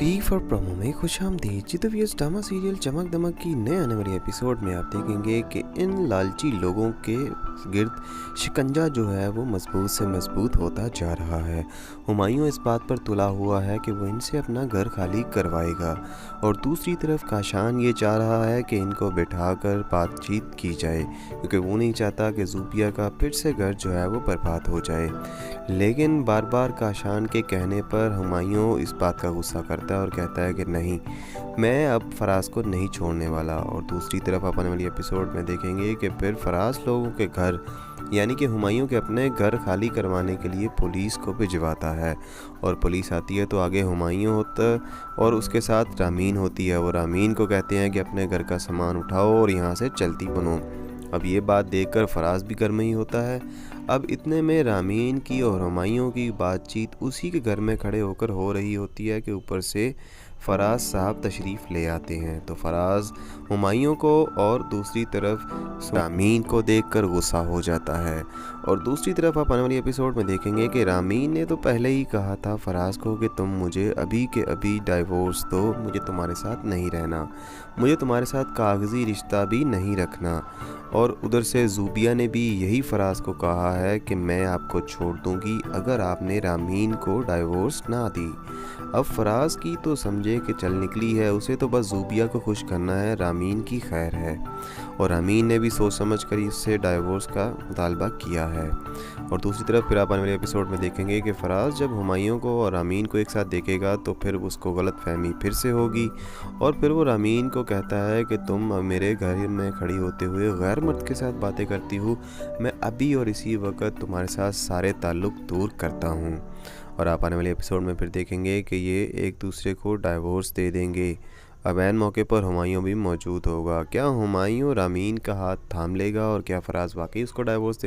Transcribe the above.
P for promo में खुशामदीद। जी तो viewers, drama serial चमक दमक की नए आने वाली एपिसोड में आप देखेंगे कि इन लालची लोगों के गिर्द शिकंजा जो है वो मजबूत से मजबूत होता जा रहा है। हुमायूं इस बात पर तुला हुआ है कि वो इनसे अपना घर खाली करवाएगा और दूसरी तरफ काशान ये चाह रहा है कि इनको बिठाकर बातचीत की जाए, क्योंकि वो नहीं चाहता कि ज़ूबिया का फिर से घर जो है वो बर्बाद हो जाए। लेकिन बार बार काशान के कहने पर हुमायूं इस बात का गुस्सा करता है और कहता है कि नहीं, मैं अब फराज को नहीं छोड़ने वाला। और दूसरी तरफ आने वाली एपिसोड में देखेंगे कि फिर फराज लोगों के घर यानी कि हुमायूं के अपने घर खाली करवाने के लिए पुलिस को भिजवाता है। और पुलिस आती है तो आगे हुमायूं होता और उसके साथ रामीन होती है। वो रामीन को कहते हैं कि अपने घर का सामान उठाओ और यहाँ से चलती बनो। अब ये बात देखकर फराज भी घर में ही होता है। अब इतने में रामीन की और हुमायूं की बातचीत उसी के घर में खड़े होकर हो रही होती है कि ऊपर से फराज साहब तशरीफ़ ले आते हैं। तो फराज हुमायूं को और दूसरी तरफ रामीन को देखकर गुस्सा हो जाता है। और दूसरी तरफ आप आने वाली एपिसोड में देखेंगे कि रामीन ने तो पहले ही कहा था फराज को कि तुम मुझे अभी के अभी डाइवोर्स दो, मुझे तुम्हारे साथ नहीं रहना, मुझे तुम्हारे साथ कागज़ी रिश्ता भी नहीं रखना। और उधर से ज़ूबिया ने भी यही फराज को कहा है कि मैं आपको छोड़ दूंगी अगर आपने रामीन को डाइवोर्स ना दी। अब फराज की तो समझे कि चल निकली है, उसे तो बस ज़ूबिया को खुश करना है, रामीन की खैर है। और रामीन ने भी सोच समझ कर इससे डाइवोर्स का मुतालबा किया है। और दूसरी तरफ फिर आप आने वाले एपिसोड में देखेंगे कि फराज जब हुमायूं को और रामीन को एक साथ देखेगा तो फिर उसको गलत फहमी फिर से होगी। और फिर वो रामीन को कहता है कि तुम मेरे घर में खड़ी होते हुए गैर मर्द के साथ बातें करती हो, मैं अभी और इसी वक्त तुम्हारे साथ सारे ताल्लुक़ दूर करता हूँ। और आप आने वाले एपिसोड में फिर देखेंगे कि ये एक दूसरे को डाइवोर्स दे देंगे। अब ऐन मौके पर हुमायूं भी मौजूद होगा। क्या हुमायूं रामीन का हाथ थाम लेगा और क्या फराज वाकई उसको डाइवोर्स